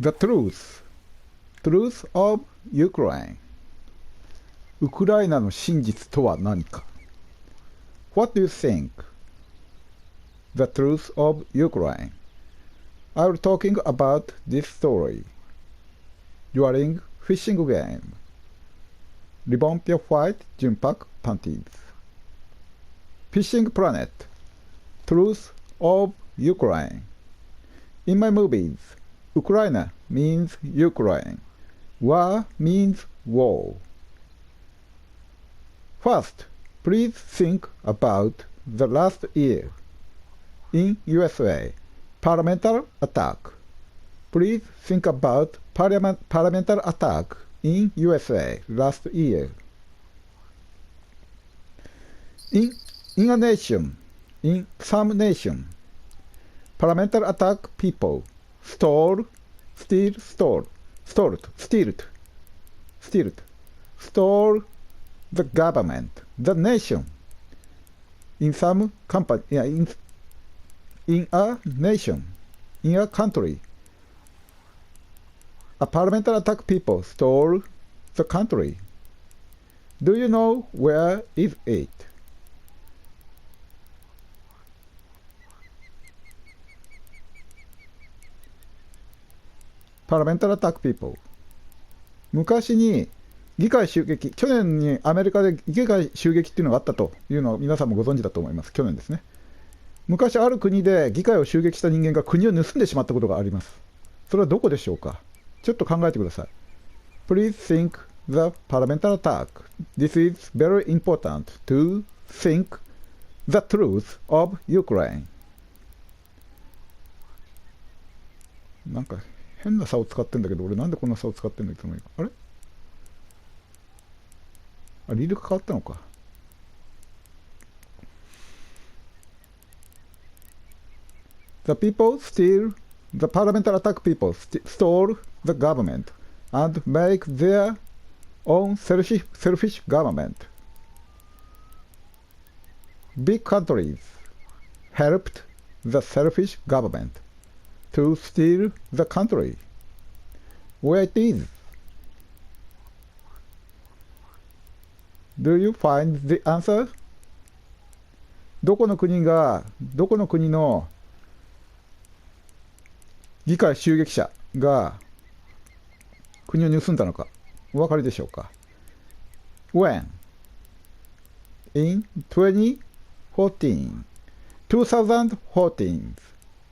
The truth of Ukraine ウクライナの真実とは何か What do you think? The truth of Ukraine I'm talking about this story during fishing game Ribbon Pure White Junpak Panties Fishing Planet Truth of Ukraine In my movies Ukraine means Ukraine. War means war. First, please think about the last year. In USA, parliamentary attack. Please think about parliamentary attack in USA last year. In some nation, parliamentary attack people stole the government, the nation. In some company, in a nation, in a country, a parliamentary attack people stole the country. Do you know where is it? Parliamentary attack people 昔に議会襲撃、去年にアメリカで議会襲撃っていうのがあったというのを皆さんもご存知だと思います。去年ですね。昔ある国で議会を襲撃した人間が国を盗んでしまったことがあります。それはどこでしょうか。ちょっと考えてください。Please think the parliamentary attack. This is very important to think the truth of Ukraine. なんか変な差を使ってんだけど、俺なんでこんな差を使ってんだけど、あれリールが変わったのか。The parliamentary attack people stole the government and make their own selfish government. Big countries helped the selfish government to steal the country. Where it is? Do you find the answer? どこの国の議会襲撃者が国を盗んだのかお分かりでしょうか When? In 2014.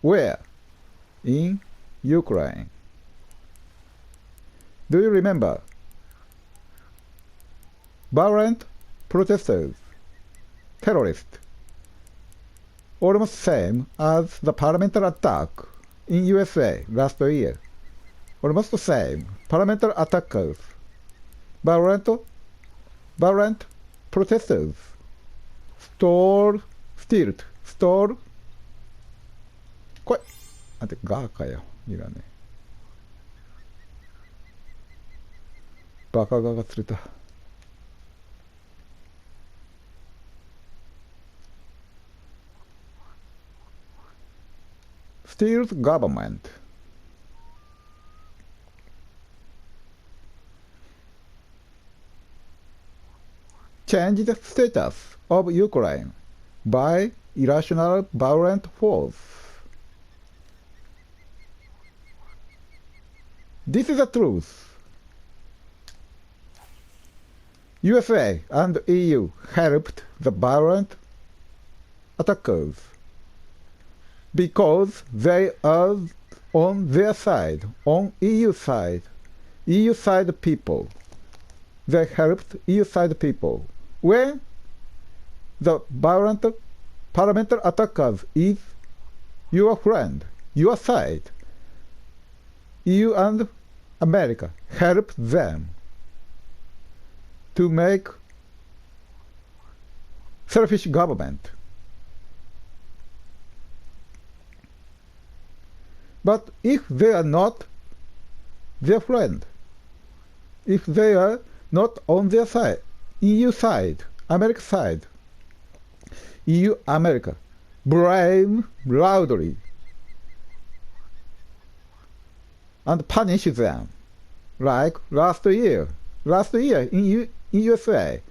Where? In Ukraine. Do you remember? Violent protesters, terrorists, almost same as the parliamentary attack in USA last year. Almost the same. Parliamentary attackers, violent protesters, stole. これあてガーかよ。いらねえ。バカガが釣れた。Steals government. Change the status of Ukraine by irrational violent force. This is the truth. USA and EU helped the violent attackers because they are on their side, on EU side people. They helped EU side people. When the violent parliamentary attackers is your friend, your side, EU and America help them to make selfish government. But if they are not their friend, if they are not on their side, EU side, America side, EU, America, blame loudly. and punish them, like last year in USA.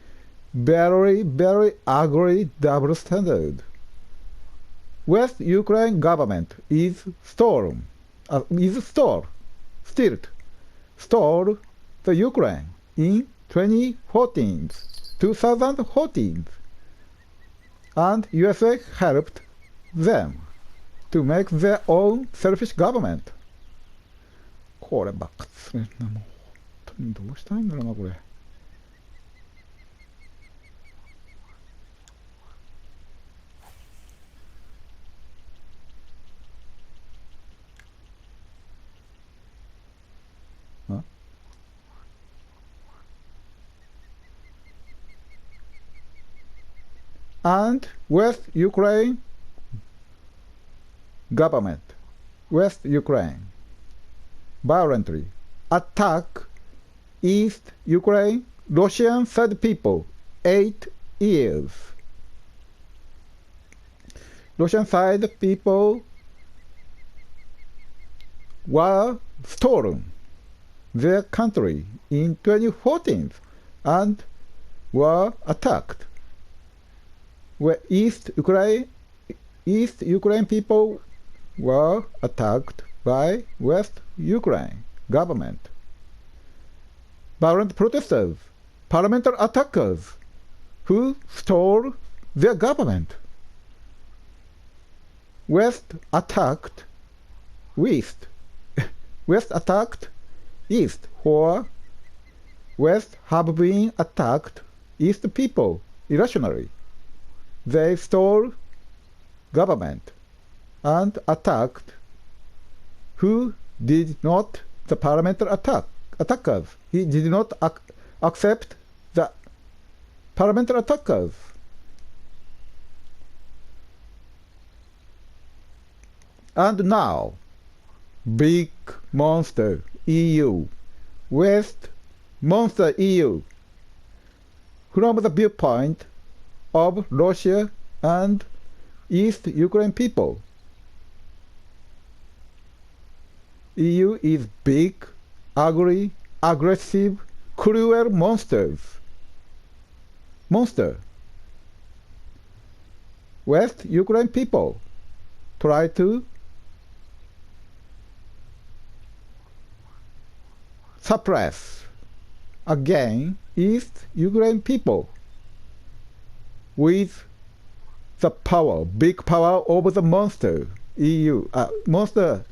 Very, very ugly double standard. West Ukraine government stole the Ukraine in 2014, and USA helped them to make their own selfish government. こればっかつれんな、もう本当にどうしたいんだろうな、これ。And West Ukraine government, West Ukraine, violently attack East Ukraine Russian side people 8 years. Russian side people were stolen their country in 2014 and were attacked. Where East Ukraine people were attacked by West Ukraine government. Violent protesters, parliamentary attackers who stole their government. West attacked East, or West have been attacked East people irrationally. They stole government and attacked who did not the parliamentary attackers. He did not accept the parliamentary attackers. And now, big monster EU, West monster EU, from the viewpoint of Russia and East Ukraine people. EU is big, ugly, aggressive, cruel monster. West Ukraine people try to suppress again East Ukraine people with the power, big power of the monster, monster,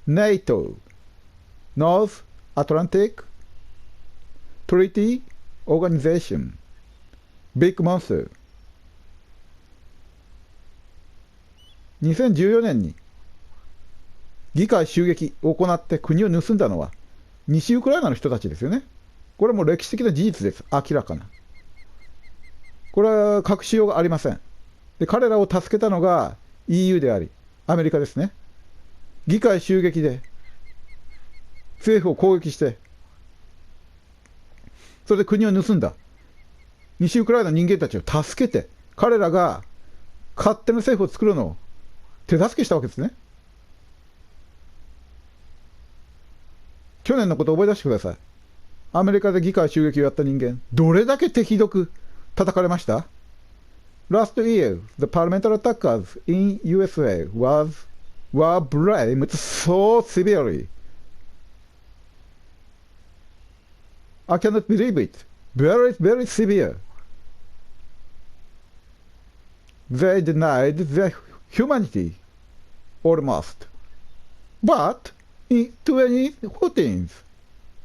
NATO, North Atlantic Treaty Organization, big monster. 2014年に議会襲撃を行って国を盗んだのは西ウクライナの人たちですよね。これはもう歴史的な事実です。明らかな。これは隠しようがありません。で、彼らを助けたのが EU であり、アメリカですね。議会襲撃で政府を攻撃して、それで国を盗んだ西ウクライナの人間たちを助けて、彼らが勝手な政府を作るのを手助けしたわけですね。去年のことを覚え出してください。アメリカで議会襲撃をやった人間、どれだけ手ひどく叩かれました？ Last year, the parliamentary attackers in USA were blamed so severely. I cannot believe it. Very, very severe. They denied their humanity, almost. But in 2014,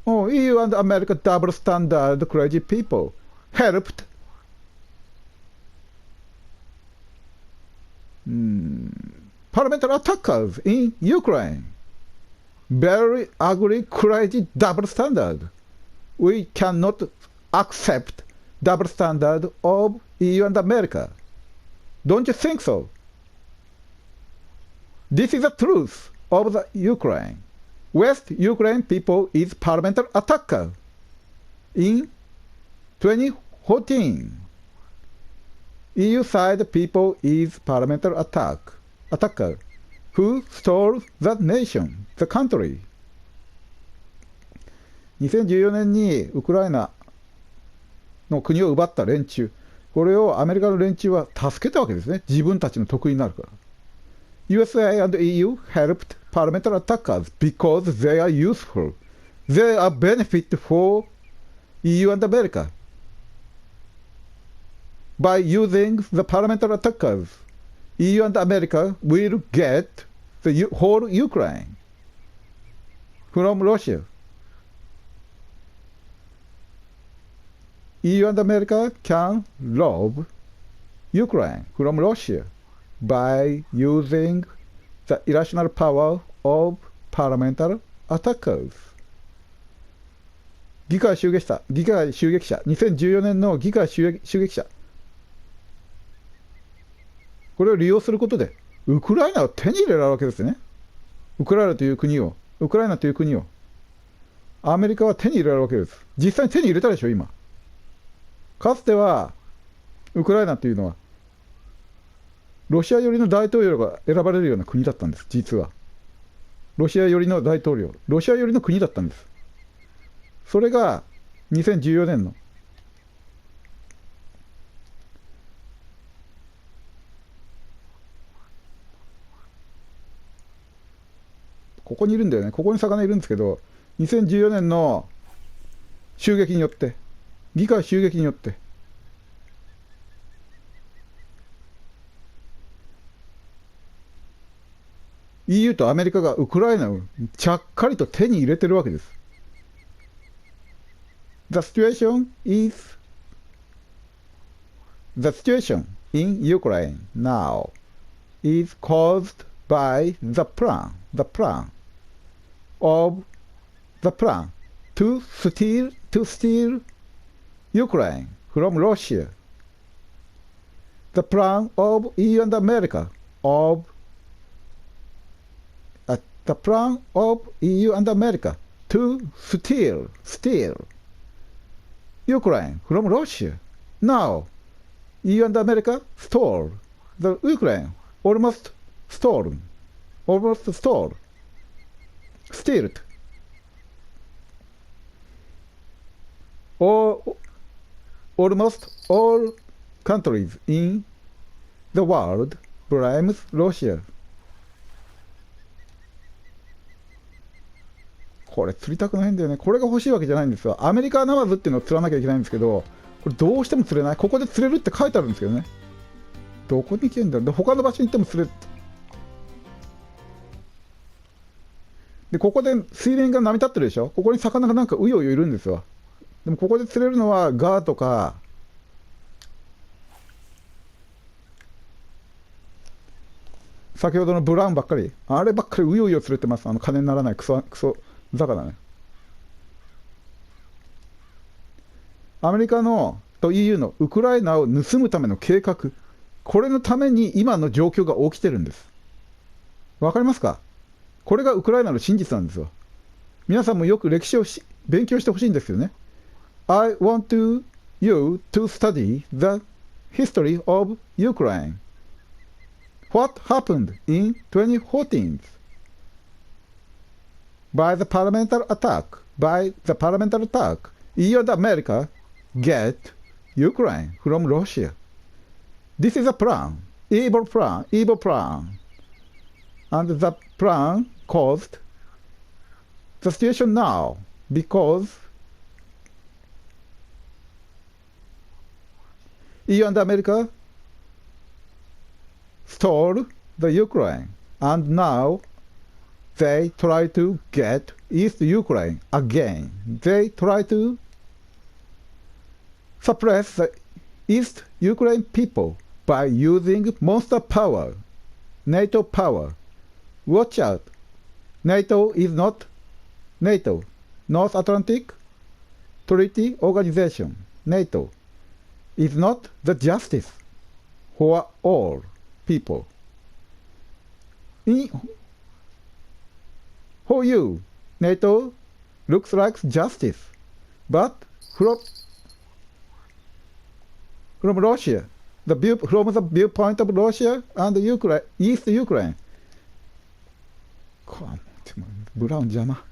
EU and America double standard crazy people helped parliamentary attackers in Ukraine. Very ugly, crazy double standard. We cannot accept double standard of EU and America. Don't you think so? This is the truth of the Ukraine. West Ukraine people is parliamentary attacker in 2014. EU side people is parliamentary attacker who stole that nation, the country. 2014年にウクライナの国を奪った連中、これをアメリカの連中は助けたわけですね。自分たちの得意になるから。USA and EU helped parliamentary attackers because they are useful. They are benefit for EU and America. By using the parliamentary attackers, EU and America will get the whole Ukraine from Russia. EU and America can rob Ukraine from Russia by using the irrational power of parliamentary attackers. 議会襲撃者、2014年の議会襲撃者、これを利用することで、ウクライナを手に入れられるわけですね。ウクライナという国を、アメリカは手に入れられるわけです。実際に手に入れたでしょ、今。かつては、ウクライナというのは、ロシア寄りの大統領が選ばれるような国だったんです、実は。ロシア寄りの大統領、ロシア寄りの国だったんです。それが2014年のここにいるんだよね。ここに魚いるんですけど、2014年の襲撃によって、議会襲撃によって、EU とアメリカがウクライナをちゃっかりと手に入れてるわけです。The situation in Ukraine now is caused by the plan to steal Ukraine from Russia. The plan of EU and America to steal Ukraine from Russia. Now, EU and America stole the Ukraine, almost stole. Almost all countries in the world blames Russia. これ釣りたくないんだよね。これが欲しいわけじゃないんですよ。アメリカナマズっていうのを釣らなきゃいけないんですけど、これどうしても釣れない。ここで釣れるって書いてあるんですけどね。どこに行けるんだろう。で、他の場所に行っても釣れる。で、ここで水面が波立ってるでしょ。ここに魚がなんかうようよいるんですよ。でもここで釣れるのはガーとか、先ほどのブラウンばっかり。あればっかりうようよ釣れてます。金にならないクソ魚ね。アメリカのと EU のウクライナを盗むための計画、これのために今の状況が起きてるんです。わかりますか？これがウクライナの真実なんですよ。皆さんもよく歴史を勉強してほしいんですよね。I want you to study the history of Ukraine. What happened in 2014? By the parliamentary attack, EU and America get Ukraine from Russia. This is a plan, evil plan. And the plan caused the situation now because EU and America stole the Ukraine, and now they try to get East Ukraine again. They try to suppress the East Ukraine people by using monster power, NATO power. Watch out. NATO is not NATO, North Atlantic Treaty Organization. NATO is not the justice for all people. For you, NATO looks like justice, but from Russia, from the viewpoint of Russia and Ukraine, East Ukraine, ブラウン邪魔。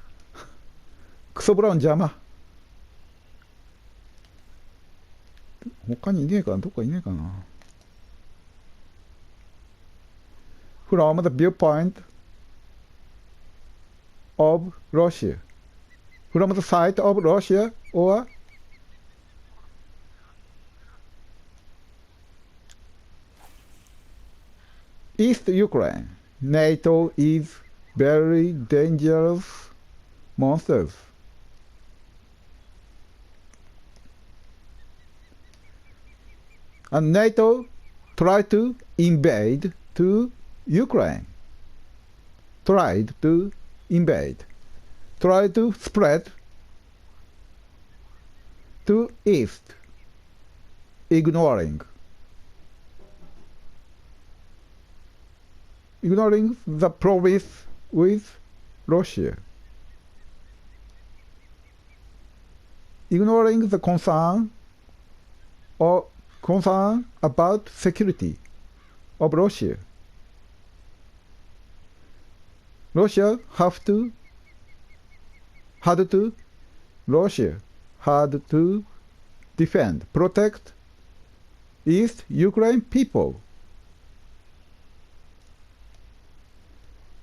クソブラウン邪魔。他にいねえかな、どっかいねえかな。From the viewpoint of Russia. From the side of Russia or East Ukraine. NATO is very dangerous monsters. And NATO tried to invade to Ukraine. Tried to invade. Tried to spread to east, ignoring the promise with Russia, ignoring the concern about security of Russia. Russia had to defend, protect East Ukraine people.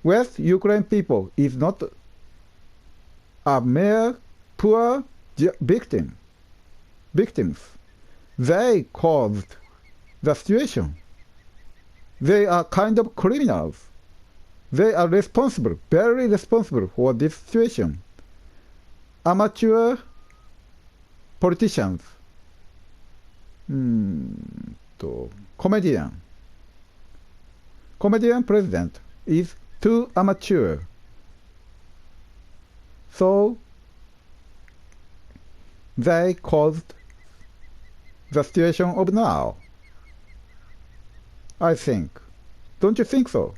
West Ukraine people is not a mere poor victims. They caused the situation. They are kind of criminals. They are responsible, very responsible for this situation. Amateur politicians. Comedian president is too amateur. So they caused the situation of now. I think. Don't you think so?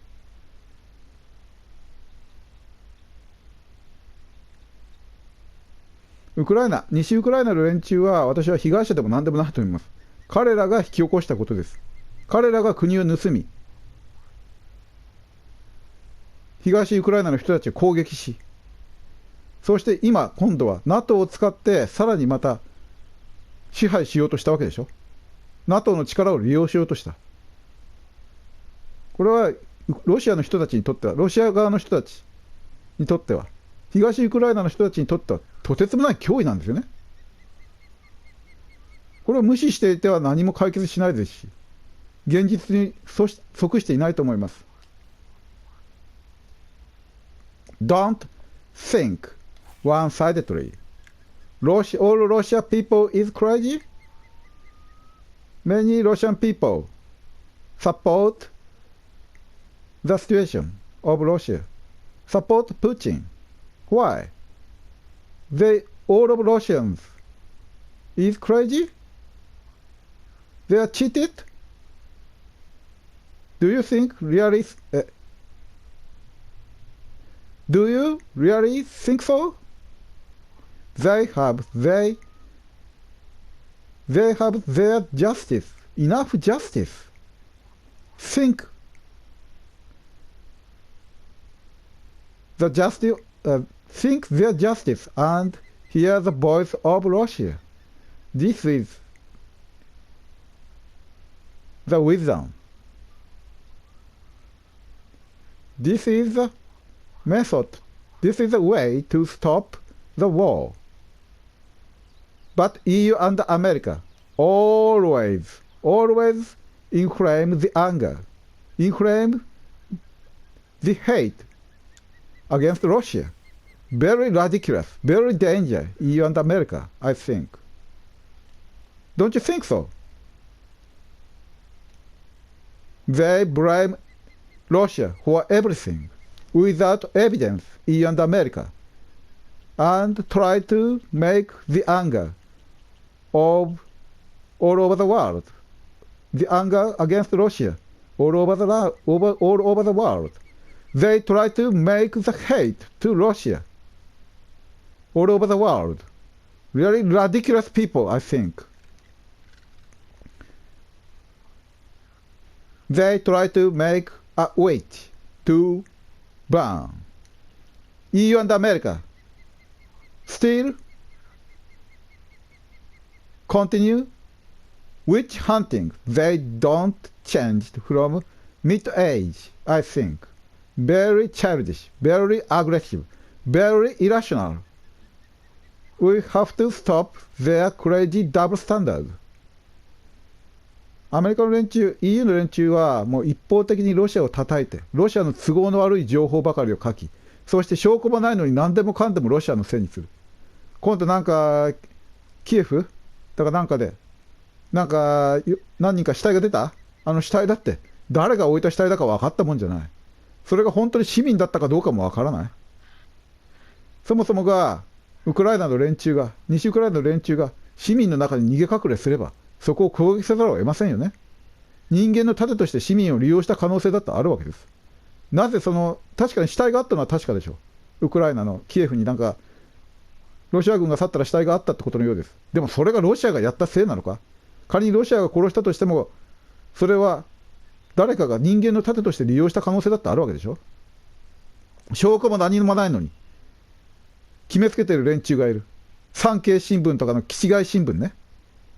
西ウクライナの連中は私は被害者でも何でもないと思います。彼らが引き起こしたことです。彼らが国を盗み、東ウクライナの人たちを攻撃し、そして今度は NATO を使ってさらにまた支配しようとしたわけでしょ。NATO の力を利用しようとした。これはロシアの人たちにとっては、ロシア側の人たちにとっては、東ウクライナの人たちにとってはとてつもない脅威なんですよね。これを無視していては何も解決しないですし、現実に即していないと思います。Don't think one-sidedly. All Russian people is crazy. Many Russian people support the situation of Russia, support Putin. Why? All of Russians is crazy? They are cheated? Do you really think so? They have their justice, enough justice. Think their justice and hear the voice of Russia. This is the wisdom. This is the method. This is the way to stop the war. But EU and America always inflame the anger, inflame the hate against Russia. Very ridiculous, very dangerous, EU and America, I think. Don't you think so? They blame Russia for everything without evidence, EU and America, and try to make the anger of all over the world, the anger against Russia all over the world. They try to make the hate to Russia all over the world. Really ridiculous people, I think. They try to make a witch to burn EU and America still continue witch hunting. They don't change from mid-age, I think. Very childish, very aggressive, very irrational. We have to stop their crazy double standard. アメリカの連中、EU の連中はもう一方的にロシアを叩いて、ロシアの都合の悪い情報ばかりを書き、そして証拠もないのに何でもかんでもロシアのせいにする。今度なんか、キエフだからなんかで、なんか何人か死体が出た？あの死体だって、誰が置いた死体だか分かったもんじゃない。それが本当に市民だったかどうかも分からない。そもそもが、ウクライナの連中が、西ウクライナの連中が市民の中に逃げ隠れすれば、そこを攻撃せざるを得ませんよね。人間の盾として市民を利用した可能性だってあるわけです。なぜ確かに死体があったのは確かでしょう。ウクライナのキエフになんか、ロシア軍が去ったら死体があったってことのようです。でもそれがロシアがやったせいなのか。仮にロシアが殺したとしても、それは誰かが人間の盾として利用した可能性だってあるわけでしょ。証拠も何もないのに、決めつけてる連中がいる。産経新聞とかの気違い新聞ね。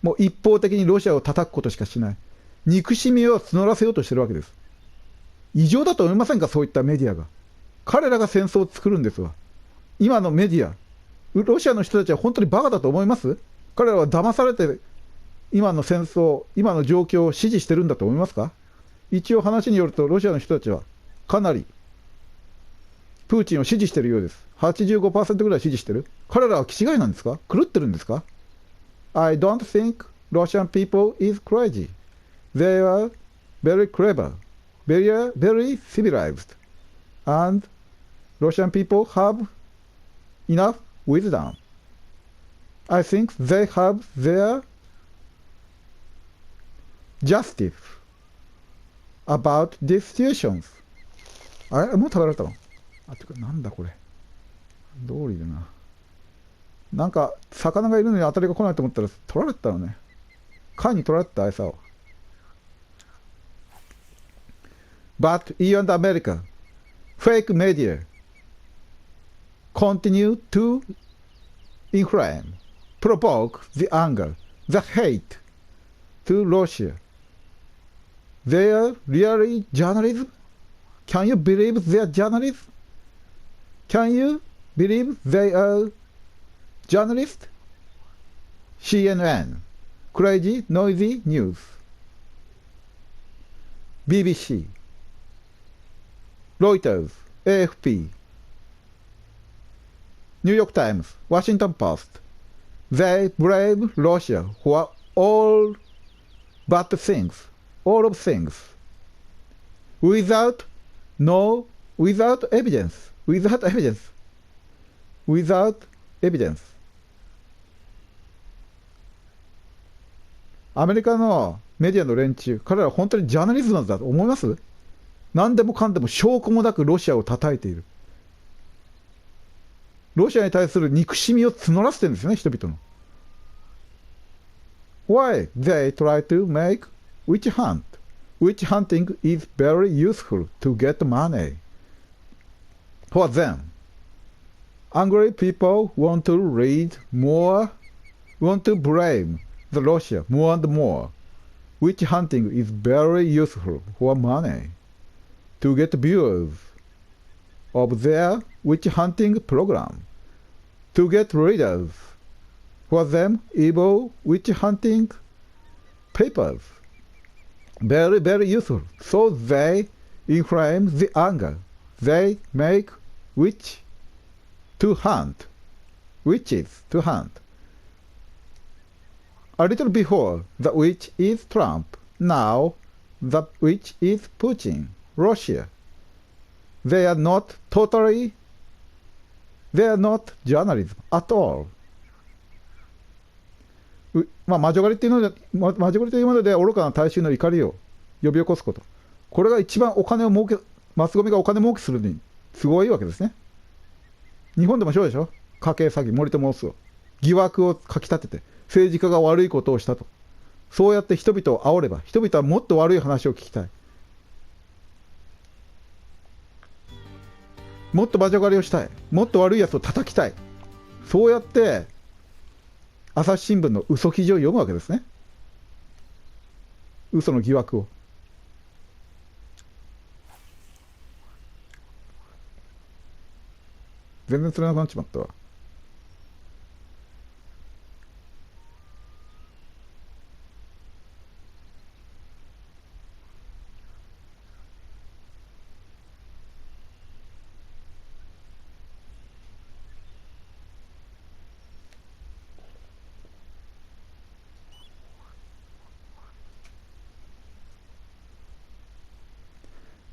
もう一方的にロシアを叩くことしかしない。憎しみを募らせようとしてるわけです。異常だと思いませんか、そういったメディアが。彼らが戦争を作るんですわ。今のメディア、ロシアの人たちは本当にバカだと思います？彼らは騙されて、今の戦争、今の状況を支持してるんだと思いますか？一応話によると、ロシアの人たちはかなりプーチンを支持しているようです。85% ぐらい支持してる。彼らは気違いなんですか？狂ってるんですか？ I don't think Russian people is crazy. They are very clever, very civilized, and Russian people have enough wisdom. I think they have their justice about these situations. あれもう食べられたの？あ、てかなんだこれ。通りだな。なんか魚がいるのに当たりが来ないと思ったら取られてたのね。貝に取られてた餌を。But EU and America, fake media, continue to inflame, provoke the anger, the hate to Russia. They are really journalism? Can you believe they are journalists? Can you believe they are journalists? CNN, crazy, noisy news. BBC, Reuters, AFP, New York Times, Washington Post. They blame Russia for all bad things, all of things, without evidence.アメリカのメディアの連中、彼らは本当にジャーナリズムだと思います？何でもかんでも証拠もなくロシアを叩いている。ロシアに対する憎しみを募らせてるんですよね、人々の。Why they try to make witch hunt? Witch hunting is very useful to get money. For them, angry people want to read more, want to blame the Russia more and more. Witch hunting is very useful for money to get viewers of their witch hunting program, to get readers for them evil witch hunting papers. Very, very useful. So they inflame the anger. They make witches to hunt. A little before, the witch is Trump. Now, the witch is Putin, Russia. They are not journalism at all. マジョリティというもので愚かな大衆の怒りを呼び起こすこと。これが一番マスコミがお金儲けするのに都合いいわけですね。日本でもそうでしょ。家計詐欺、森友を疑惑をかき立てて政治家が悪いことをしたと。そうやって人々を煽れば、人々はもっと悪い話を聞きたい。もっと馬鹿狩りをしたい、もっと悪いやつを叩きたい、そうやって朝日新聞の嘘記事を読むわけですね。嘘の疑惑を。全然釣れなくなっちまったわ。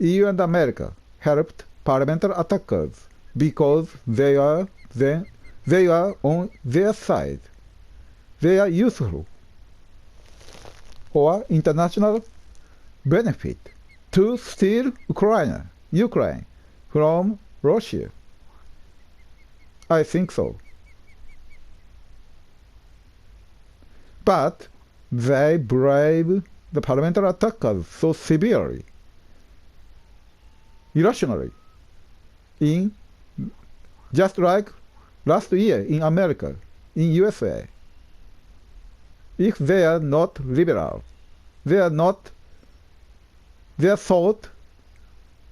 EU and America helped parliamentary attackers because they are on their side. They are useful for international benefit to steal Ukraine from Russia. I think so. But they brave the parliamentary attackers so severely, irrationally, just like last year in America, in USA. If they are not liberal, their thought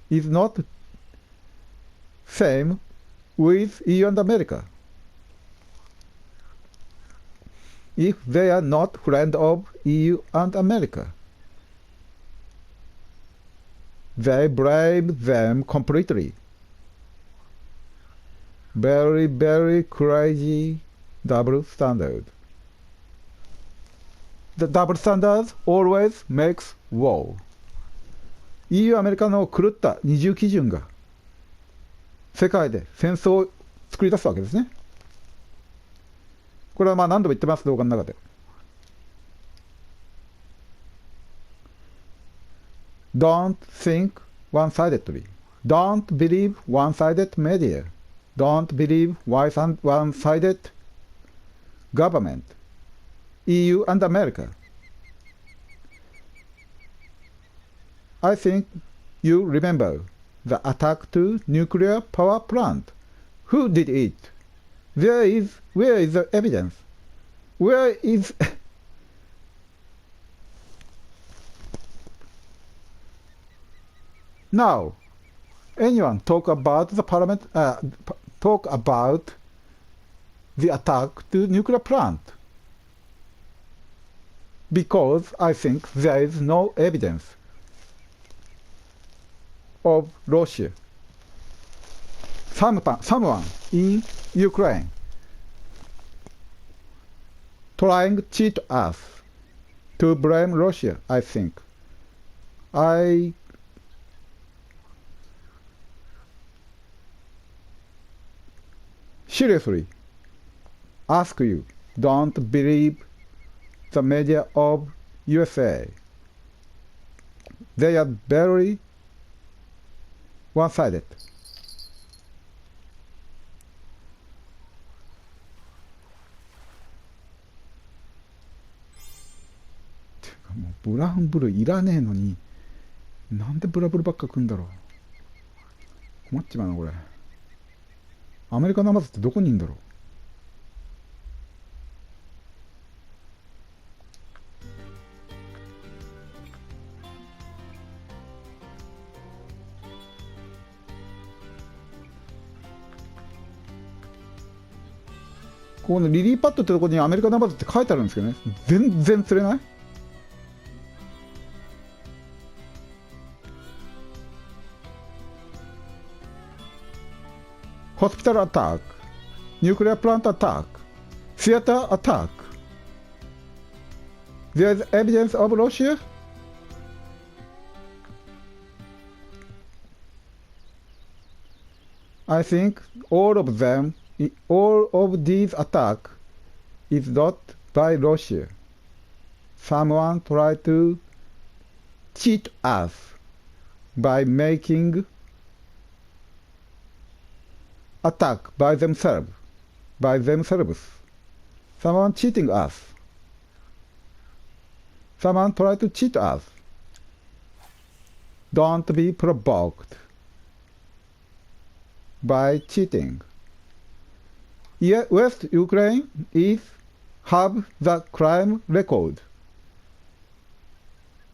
is not same with EU and America. If they are not friend of EU and America, they blame them completely. Very, very crazy double standard. The double standard always makes war. EU アメリカの狂った二重基準が世界で戦争を作り出すわけですね。これはまあ何度も言ってます、動画の中で。Don't think one-sidedly. Don't believe one-sided media. Don't believe one-sided government. EU and America. I think you remember the attack to nuclear power plant. Who did it? Where is the evidence? Where is now? Anyone talk about the parliament? Talk about the attack to nuclear plant? Because I think there is no evidence of Russia. Someone in Ukraine trying to cheat us to blame Russia, I think. I seriously ask you, don't believe the media of USA. They are very one-sided. もうブラウンブルーいらねえのになんでブラブルばっか食うんだろう。困っちまうなこれ。アメリカナマズってどこにいんだろう。このリリーパッドってところにアメリカナマズって書いてあるんですけどね、全然釣れない。Hospital attack, nuclear plant attack, theater attack. There is evidence of Russia? I think all of these attacks is not by Russia. Someone tried to cheat us by making attack by themselves. Someone cheating us. Someone tried to cheat us. Don't be provoked. by cheating. West Ukraine have the crime record.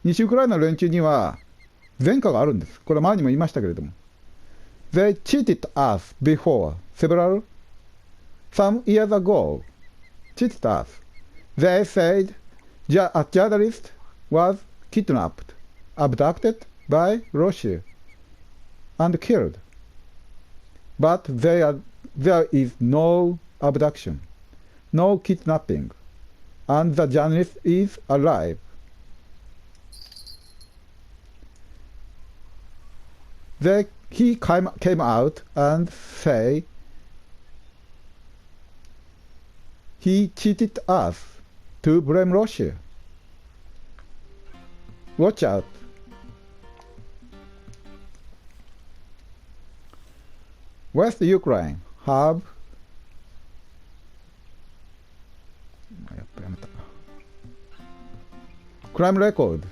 西ウクライナの連中には前科があるんです。これは前にも言いましたけれども。They cheated us before some years ago. Cheated us. They said a journalist was kidnapped, abducted by Russia, and killed. But there is no abduction, no kidnapping, and the journalist is alive. He came out and said he cheated us to blame Russia. Watch out. West Ukraine have crime record.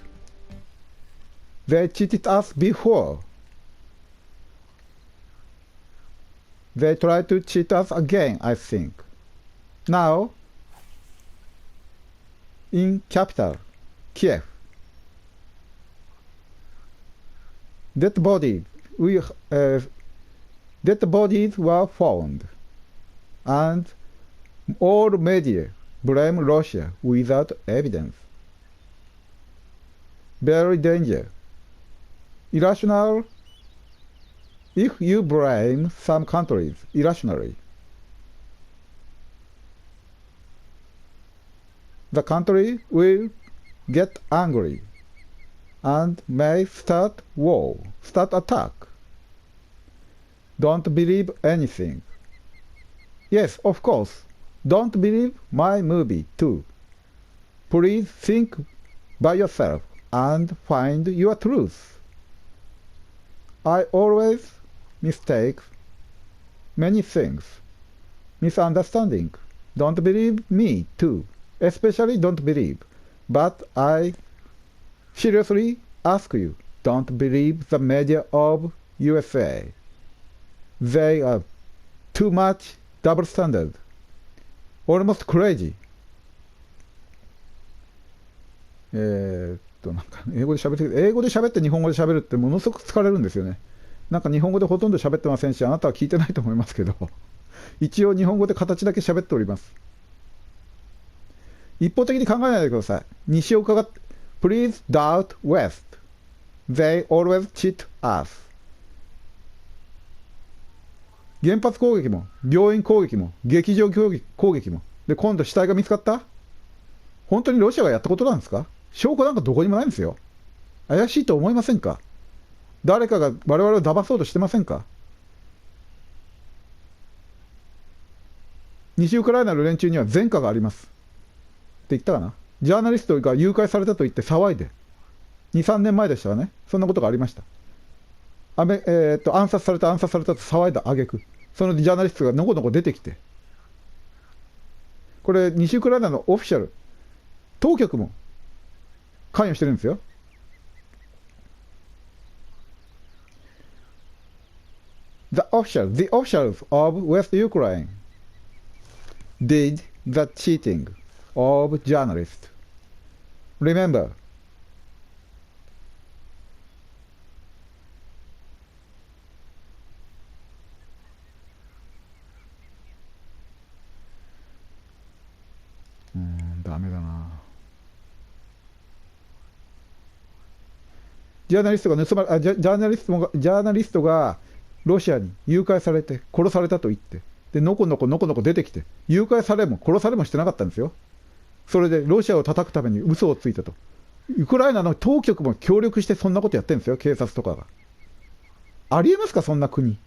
They cheated us before. They try to cheat us again, I think. Now, in capital, Kiev, dead bodies were found, and all media blame Russia without evidence. Very dangerous. Irrational if you blame some countries irrationally. The country will get angry and may start war, start attack. Don't believe anything. Yes, of course, don't believe my movie too. Please think by yourself and find your truth. I always mistake many things. Misunderstanding. Don't believe me too. Especially don't believe. But I seriously ask you, don't believe the media of USA. They are too much double standard. Almost crazy. なんか英語で喋って日本語で喋るってものすごく疲れるんですよね。なんか日本語でほとんど喋ってませんし、あなたは聞いてないと思いますけど、一応日本語で形だけ喋っております。一方的に考えないでください。西を伺って、Please doubt West. They always cheat us. 原発攻撃も、病院攻撃も、劇場攻撃も。で、今度死体が見つかった？本当にロシアがやったことなんですか？証拠なんかどこにもないんですよ。怪しいと思いませんか？誰かが我々を騙そうとしてませんか？西ウクライナの連中には前科があります。って言ったかな？ジャーナリストが誘拐されたと言って騒いで、2、3年前でしたかね。そんなことがありました。暗殺されたと騒いだ挙句、そのジャーナリストがのこのこ出てきて、これ西ウクライナのオフィシャル、当局も関与してるんですよ。The officials of West Ukraine did the cheating of journalists. Remember,ダメだな。ジャーナリストがロシアに誘拐されて殺されたと言って、でのこのこ出てきて、誘拐されも殺されもしてなかったんですよ。それでロシアを叩くために嘘をついたと。ウクライナの当局も協力してそんなことやってるんですよ、警察とかが。ありえますか、そんな国。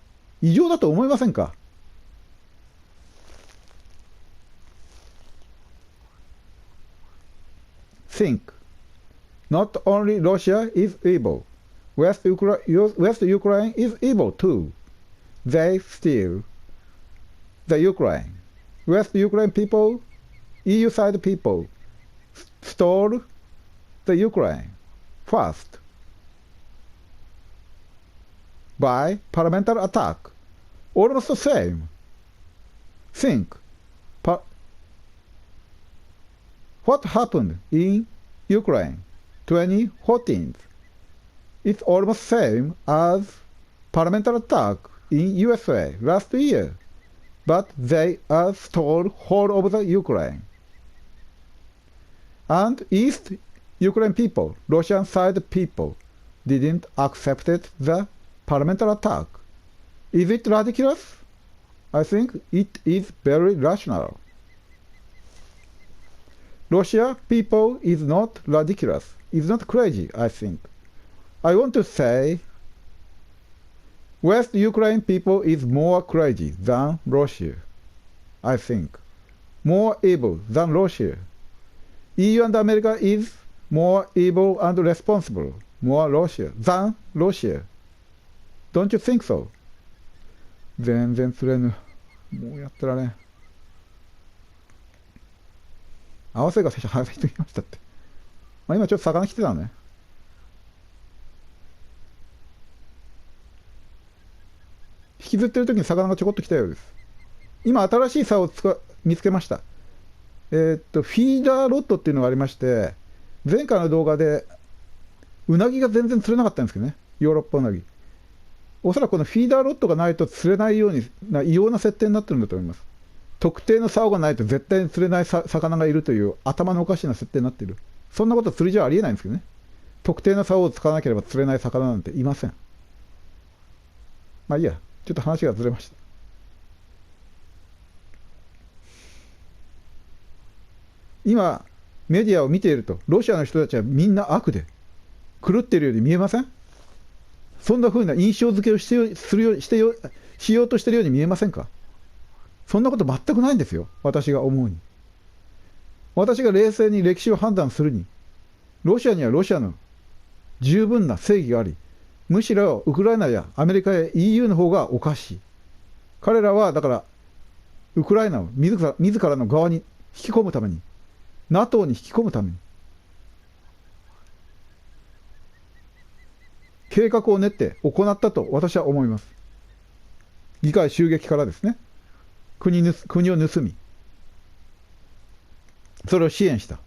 異常だと思いませんか。Think. Not only Russia is evil. West Ukraine is evil too. They steal the Ukraine. West Ukraine people, EU side people, stole the Ukraine first by parliamentary attack almost the same. Think, what happened in Ukraine 2014? It's almost same as parliamentary attack in USA last year, but they are stole whole of the Ukraine. And East Ukraine people, Russian side people, didn't accept the parliamentary attack. Is it ridiculous? I think it is very rational. Russia people is not ridiculous, is not crazy, I think. I want to say West Ukraine people is more crazy than Russia, I think. More evil than Russia. EU and America is more evil and responsible, more Russia than Russia. Don't you think so? 全然釣れぬ。もうやってられん。合わせが早すぎましたって。まあ今ちょっと魚来てたのね。引きずってる時に魚がちょこっと来たようです。今新しい竿を見つけました。フィーダーロッドっていうのがありまして、前回の動画でうなぎが全然釣れなかったんですけどね。ヨーロッパうなぎ。おそらくこのフィーダーロッドがないと釣れないように異様な設定になってるんだと思います。特定の竿がないと絶対に釣れない魚がいるという頭のおかしな設定になっている。そんなこと釣りじゃありえないんですけどね。特定の竿を使わなければ釣れない魚なんていません。まあいいや、ちょっと話がずれました。今、メディアを見ていると、ロシアの人たちはみんな悪で、狂っているように見えません？そんな風な印象付けをしようとしているように見えませんか？そんなこと全くないんですよ、私が思うに。私が冷静に歴史を判断するに、ロシアにはロシアの十分な正義があり、むしろウクライナやアメリカや EU の方がおかしい。彼らはだから、ウクライナを自らの側に引き込むために、NATO に引き込むために、計画を練って行ったと私は思います。議会襲撃からですね、国を盗み、それを支援した。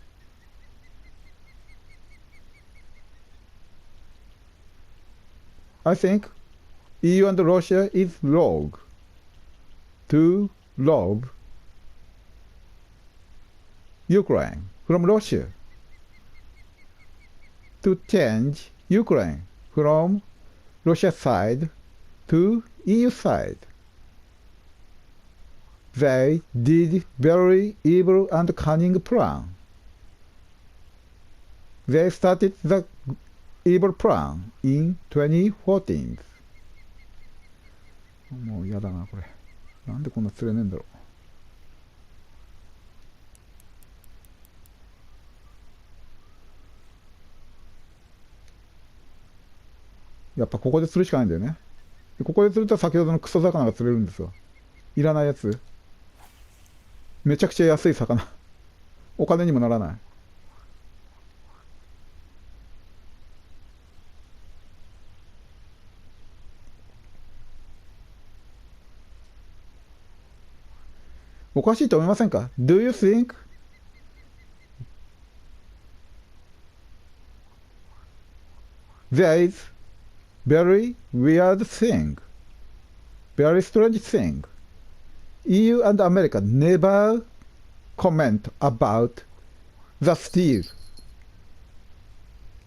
I think EU and Russia is wrong to rob Ukraine from Russia, to change Ukraine from Russia side to EU side. They did very evil and cunning plan. They started the evil plan in 2014. もう嫌だなこれ。なんでこんな釣れねえんだろう。やっぱここで釣るしかないんだよね。ここで釣ると先ほどのクソ魚が釣れるんですよ。いらないやつ。めちゃくちゃ安い魚。お金にもならない。おかしいと思いませんか？ Do you think there is very weird thing, very strange thing? EU and America never comment about the steal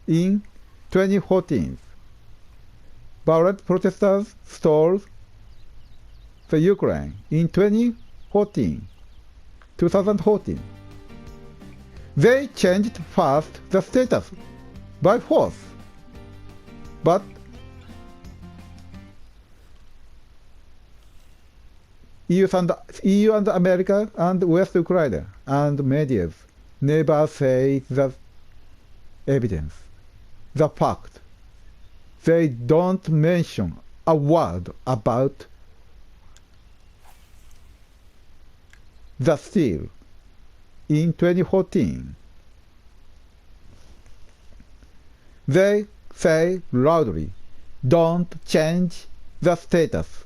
in 2014. Violent protesters stole the Ukraine in 2014. They changed first the status by force, but EU and America and West Ukraine and media never say the evidence, the fact. They don't mention a word about the steal in 2014. They say loudly, don't change the status,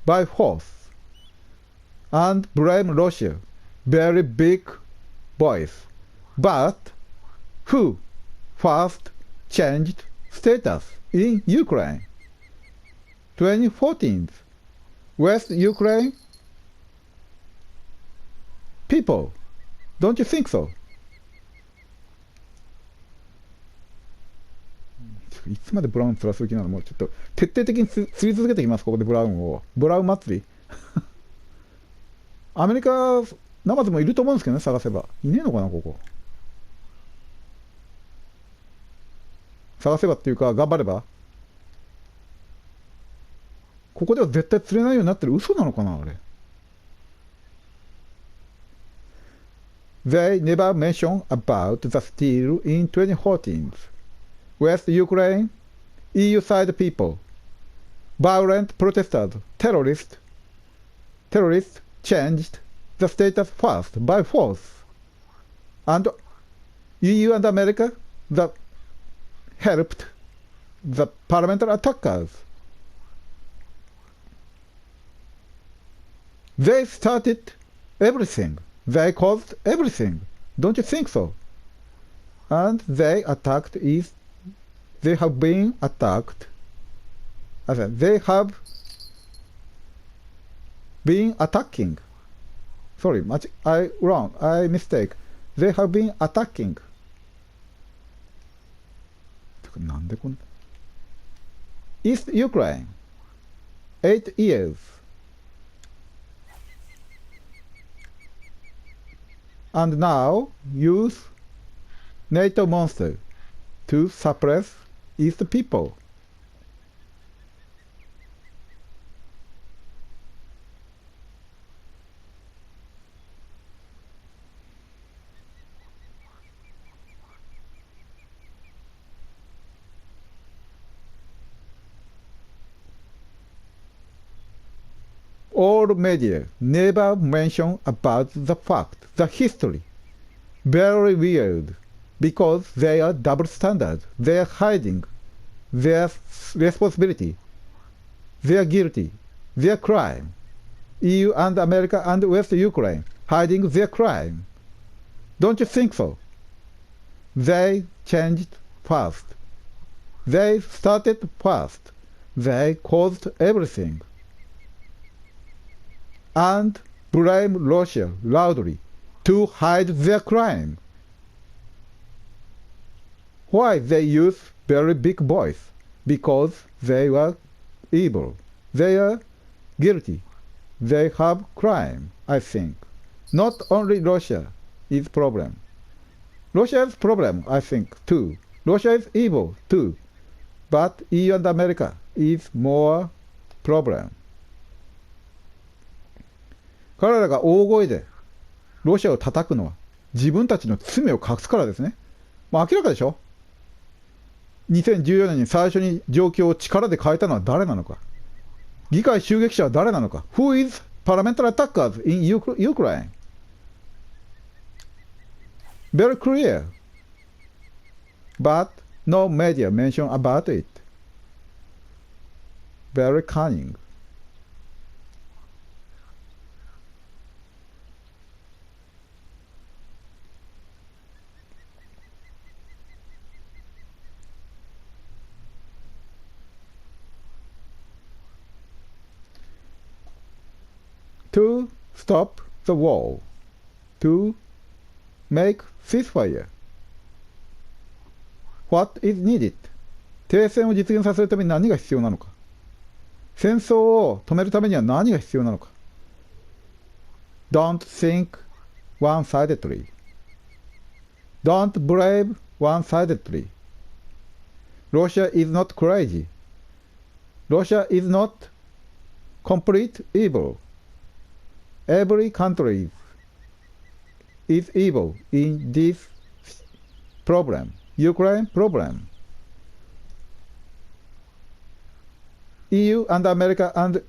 by force and blame Russia, very big voice. But who first changed status in Ukraine? 2014, West Ukraine people. Don't you think so? いつまでブラウン釣らする気なの？もうちょっと徹底的に釣り続けてきます、ここでブラウンを。ブラウン祭り。アメリカ、ナマズもいると思うんですけどね、探せば。いねえのかな、ここ。探せばっていうか、頑張れば。ここでは絶対釣れないようになってる。嘘なのかな、あれ。They never mention about the steal in 2014. West Ukraine, EU side people, violent protesters, terrorists changed the status first by force, and EU and America that helped the parliamentary attackers. They started everything. They caused everything. Don't you think so? And they attacked East. They have been attacked. They have been attacking. Sorry, I mistake. They have been attacking. なんでこんな East Ukraine 8 years and now use NATO monster to suppress East people. All media never mention about the fact, the history. Very weird, because they are double standard. They are hiding their responsibility, their guilty, their crime. EU and America and West Ukraine hiding their crime. Don't you think so? They changed fast. They started fast. They caused everything. And blame Russia loudly to hide their crime. Why they use very big voice? Because they were evil. They are guilty. They have crime, I think. Not only Russia is problem. Russia's problem, I think, too. Russia is evil, too. But EU and America is more problem. 彼らが大声でロシアを叩くのは自分たちの罪を隠すからですね。まあ明らかでしょ。2014年に最初に状況を力で変えたのは誰なのか。議会襲撃者は誰なのか。Who is parliamentary attackers in Ukraine? Very clear. But no media mention about it. Very cunning. To stop the war, to make ceasefire. What is needed? 停戦を実現させるために何が必要なのか。戦争を止めるためには何が必要なのか。Don't think one-sidedly. Don't blame one-sidedly. Russia is not crazy. Russia is not complete evil. Every country is evil in this problem, Ukraine problem. EU and America and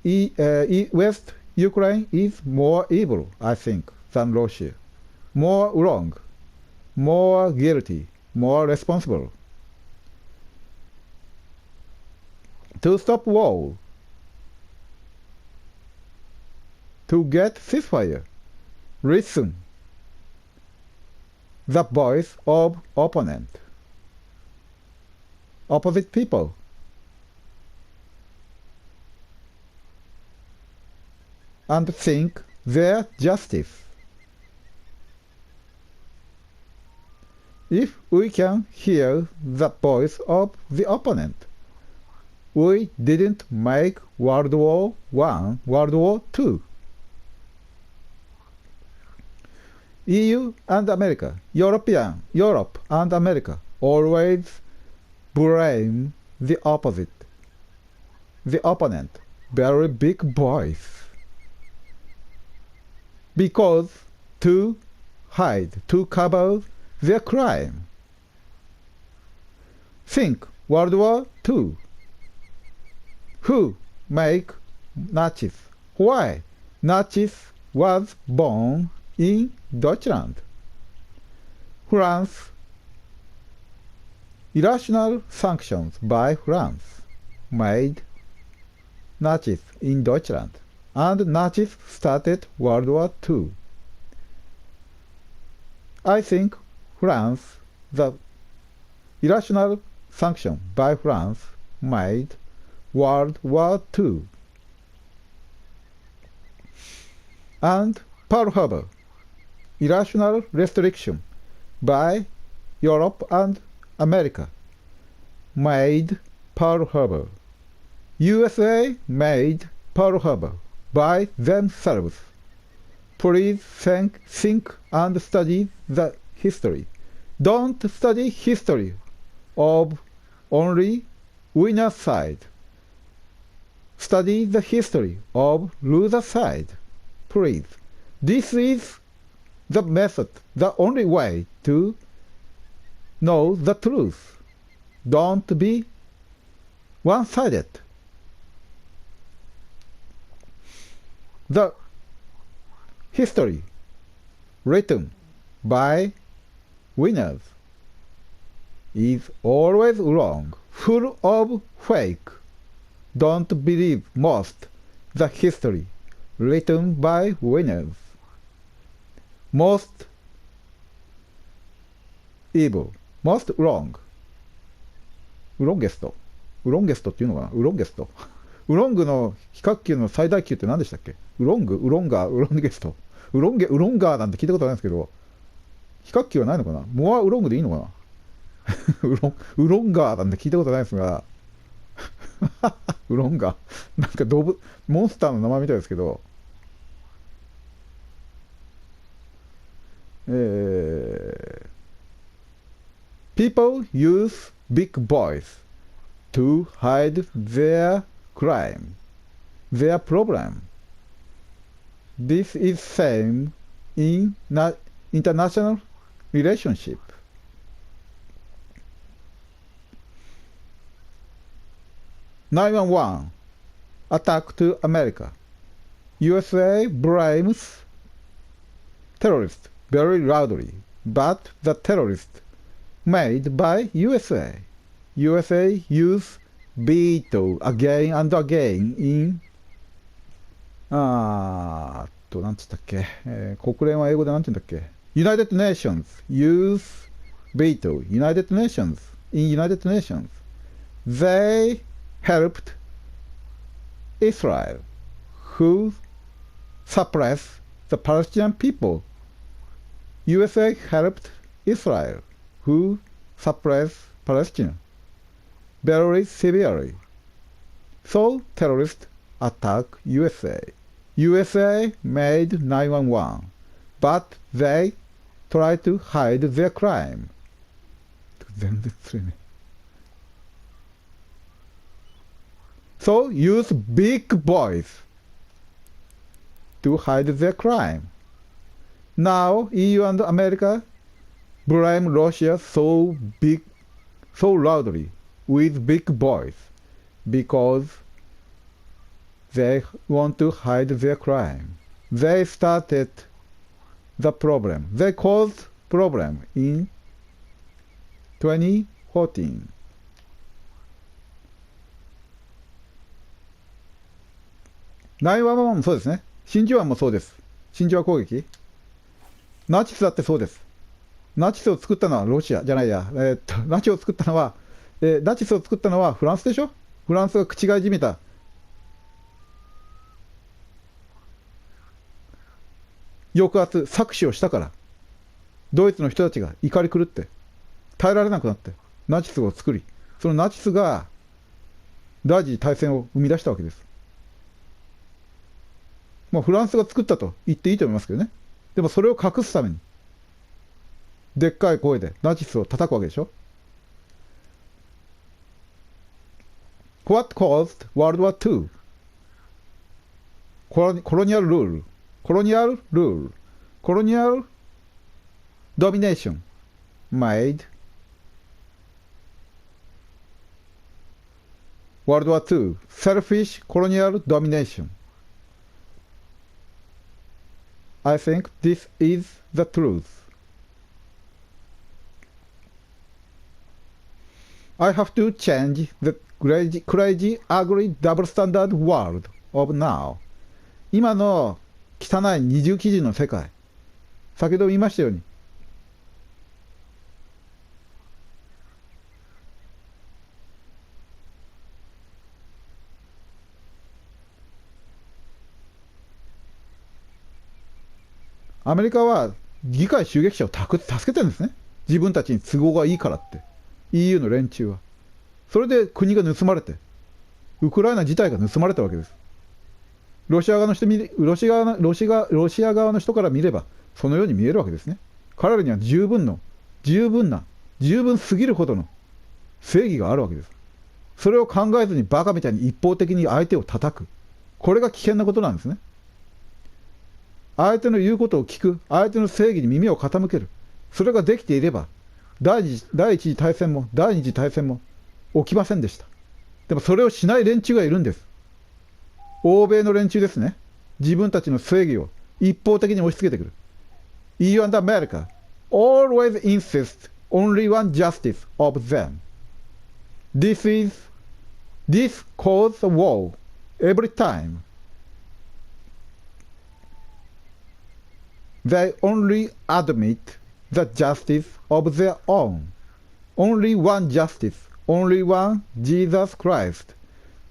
West Ukraine is more evil, I think, than Russia. More wrong, more guilty, more responsible. To stop war, to get ceasefire. Listen the voice of opposite people. And think their justice. If we can hear the voice of the opponent, we didn't make World War I, World War II. EU and America, Europe and America always blame the opponent, very big voice. Because to cover their crime. Think World War II. Who make Nazis? Why? Nazis was born in Deutschland. France. Irrational sanctions by France made Nazis in Deutschland, and Nazis started World War II. I think France, the irrational sanction by France made World War II. And Pearl Harbor, irrational restriction by Europe and America made Pearl Harbor. USA made Pearl Harbor by themselves. Please think and study the history. Don't study history of only winner side. Study the history of loser side. Please. This is the method, the only way to know the truth. Don't be one-sided. The history written by winners is always wrong, full of fake. Don't believe most the history written by winners. Most evil, most wrong. ウロンゲストっていうのかな、ウロンゲスト。ウロングの比較級の最大級って何でしたっけ？ウロンゲスト。ウロンガーなんて聞いたことないんですけど、比較級はないのかな？モアウロングでいいのかな？ウロンガーなんて聞いたことないですが、ウロンガー。なんかモンスターの名前みたいですけど、People use big voice to hide their crime, their problem. This is same in international relationship. (911) Attack to America. USA blames terrorists very loudly, but the terrorists made by USA. USA use veto again and again in なんつったっけ、国連は英語でなんて言うんだっけ、United Nations use veto. United Nations. They helped Israel, who suppressed the Palestinian people. USA helped Israel, who suppressed Palestine very severely. So terrorists attack USA. USA made 911, but they try to hide their crime. 全然つれね。So use big voice to hide their crime. Now EU and America blame Russia so loudly with big voice because they want to hide their crime. They started the problem. They caused problem in 2014. 911もそうですね。真珠湾もそうです。真珠湾攻撃。ナチスだってそうです。ナチスを作ったのはロシアじゃないや、ナチスを作ったのは、ナチスを作ったのはフランスでしょ。フランスが口がいじめた抑圧、搾取をしたから、ドイツの人たちが怒り狂って、耐えられなくなって、ナチスを作り、そのナチスが第二次大戦を生み出したわけです。まあ、フランスが作ったと言っていいと思いますけどね。でもそれを隠すために、でっかい声でナチスを叩くわけでしょ。What caused World War II? コロニアルルール、コロニアルルール、コロニアルドミネーション made World War II selfish colonial domination. I think this is the truth. I have to change the crazy, ugly, double standard world of now. 今の汚い二重基準の世界。先ほど言いましたように、アメリカは議会襲撃者を助けてるんですね。自分たちに都合がいいからって。EU の連中は。それで国が盗まれて、ウクライナ自体が盗まれたわけです。ロシア側の人から見れば、そのように見えるわけですね。彼らには十分すぎるほどの正義があるわけです。それを考えずにバカみたいに一方的に相手を叩く。これが危険なことなんですね。相手の言うことを聞く、相手の正義に耳を傾ける。それができていれば、第一次大戦も第二次大戦も起きませんでした。でもそれをしない連中がいるんです。欧米の連中ですね。自分たちの正義を一方的に押し付けてくる。EU and America always insist only one justice of them. This causes a war every time. They only admit the justice of their own. Only one justice, only one Jesus Christ.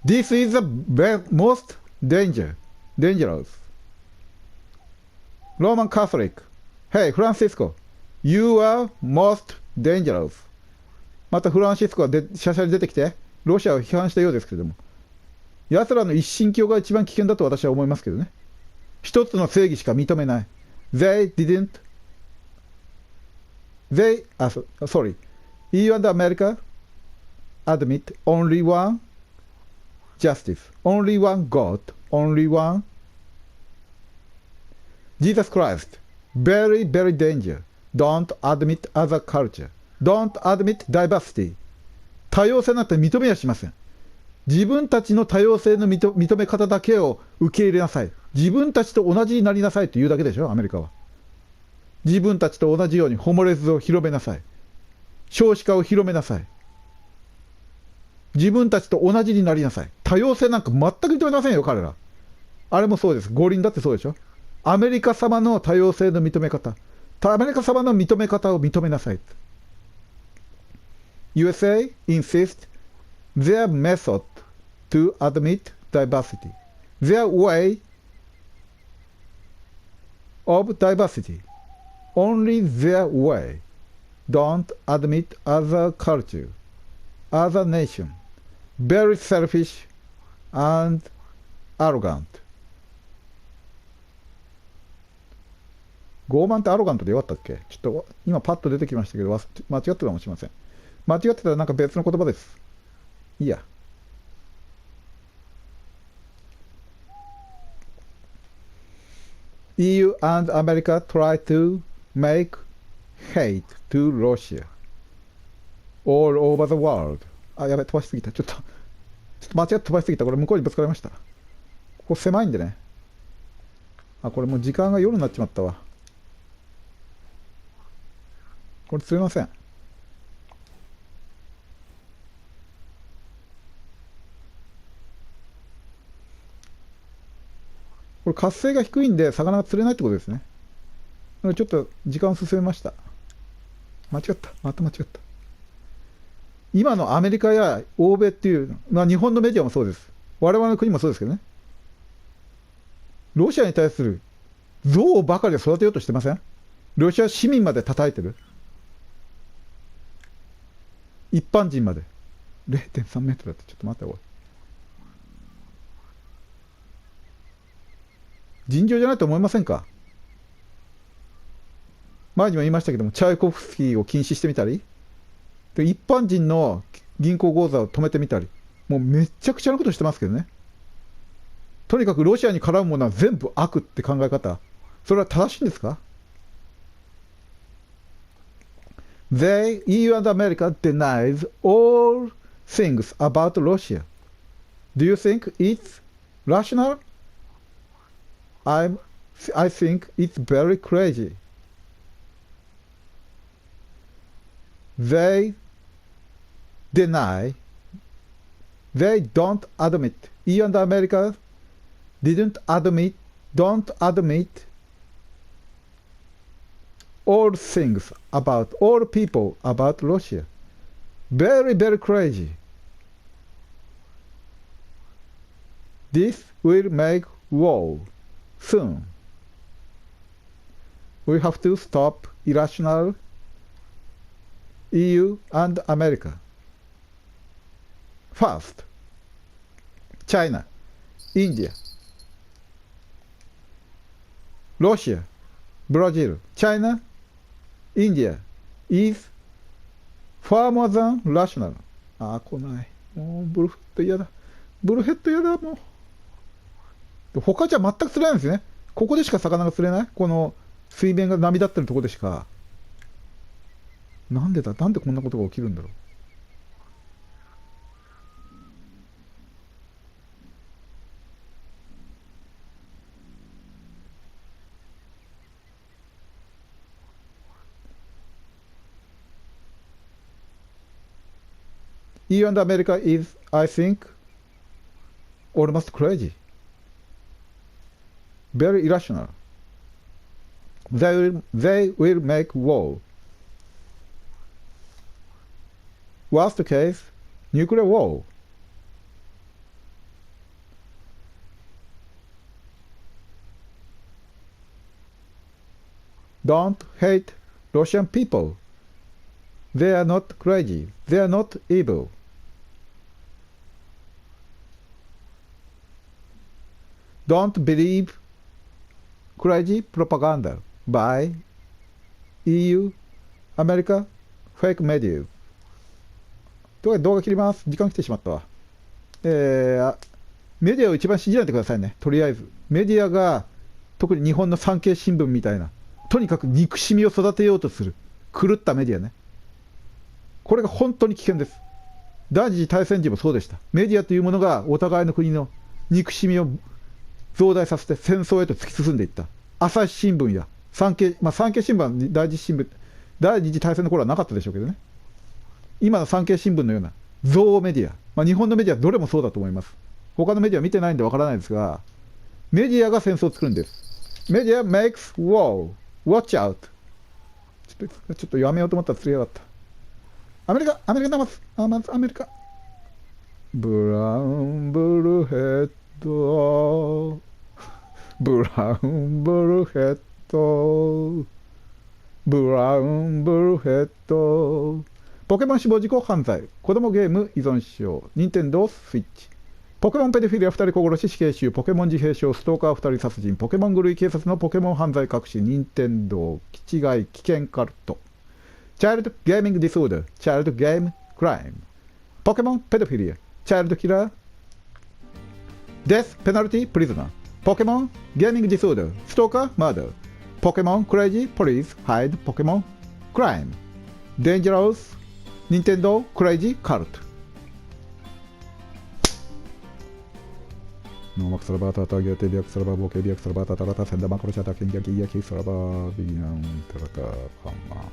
This is the most dangerous. Roman Catholic. Hey, Francisco, you are most dangerous. またフランシスコがしゃしゃり出てきて、ロシアを批判したようですけれども、奴らの一神教が一番危険だと私は思いますけどね。一つの正義しか認めない。EU and America admit only one justice, only one God, only one Jesus Christ. Very, very danger. Don't admit other culture. Don't admit diversity. 多様性なんて認めやしません。自分たちの多様性の認め方だけを受け入れなさい。自分たちと同じになりなさいというだけでしょ、アメリカは。自分たちと同じようにホモレズを広めなさい。少子化を広めなさい。自分たちと同じになりなさい。多様性なんか全く認めませんよ、彼ら。あれもそうです。五輪だってそうでしょ。アメリカ様の多様性の認め方。アメリカ様の認め方を認めなさい。USA insists their method to admit diversity. Their way of diversity. Only their way. Don't admit other culture, other nation. Very selfish and arrogant. 傲慢ってアロガントでよかったっけ？ちょっと今パッと出てきましたけど、間違ってたかもしれません。間違ってたらなんか別の言葉です。いいや。EU and America try to make hate to Russia all over the world. あ、やべ、飛ばしすぎた。ちょっと間違って飛ばしすぎた。これ向こうにぶつかりました。ここ狭いんでね。あ、これもう時間が夜になっちまったわ。これすみません。これ活性が低いんで魚が釣れないってことですね。ちょっと時間を進めました。間違った。また間違った。今のアメリカや欧米っていう、日本のメディアもそうです。我々の国もそうですけどね。ロシアに対する憎悪ばかりで育てようとしてません？ロシア市民まで叩いてる。一般人まで。0.3 メートルだって、ちょっと待って、おい。尋常じゃないと思いませんか？前にも言いましたけども、チャイコフスキーを禁止してみたり、で一般人の銀行口座を止めてみたり、もうめっちゃくちゃなことしてますけどね。とにかくロシアに絡むものは全部悪って考え方、それは正しいんですか？ They, EU and America denies all things about Russia. Do you think it's rational? I think it's very crazy. They deny, they don't admit, EU and America don't admit all things about all people about Russia. Very, very crazy. This will make war soon. We have to stop irrational EU and America. First, China, India, Russia, Brazil, China, India is far more than rational. 来ない。もうブルヘッド嫌だ。ブルヘッド嫌だ、もう。他じゃ全く釣れないんですね。ここでしか魚が釣れない。この水面が波立ってるところでしか。なんでこんなことが起きるんだろう。EU and America is, I think, almost crazy. Very irrational. They will make war. Worst case, nuclear war. Don't hate Russian people. They are not crazy. They are not evil. Don't believe crazy propaganda by EU, America, fake media. というわけで動画切ります。時間来てしまったわ。メディアを一番信じないでくださいね。とりあえず。メディアが、特に日本の産経新聞みたいな、とにかく憎しみを育てようとする、狂ったメディアね。これが本当に危険です。第二次大戦時もそうでした。メディアというものがお互いの国の憎しみを増大させて戦争へと突き進んでいった。朝日新聞や産経、産経新聞は第二次大戦の頃はなかったでしょうけどね。今の産経新聞のような憎悪メディア、日本のメディアどれもそうだと思います。他のメディア見てないんでわからないですが、メディアが戦争を作るんです。メディア makes war. Watch out. ちょっとやめようと思ったら釣りやがった。アメリカアメリカ。ブラウンブルヘッド。ブラウンブルヘッド。ブラウンブルヘッド。ポケモン死亡事故犯罪。子供ゲーム依存症。任天堂スイッチ。ポケモンペドフィリア2人小殺し死刑囚。ポケモン自閉症。ストーカー2人殺人。ポケモン狂い警察のポケモン犯罪隠し。任天堂気違い危険カルト。Child Gaming Disorder, Child Game Crime, Pokemon Pedophilia, Child Killer, Death Penalty Prisoner, Pokemon Gaming Disorder, Stalker Murder, Pokemon Crazy Police Hide Pokemon Crime, Dangerous Nintendo Crazy Cult. Nomak Sarabata Target Biak Saraba Boke Biak Sarabata Tarata Sendama Krochata Kinga Giaki Saraba Bian Tarata Kama.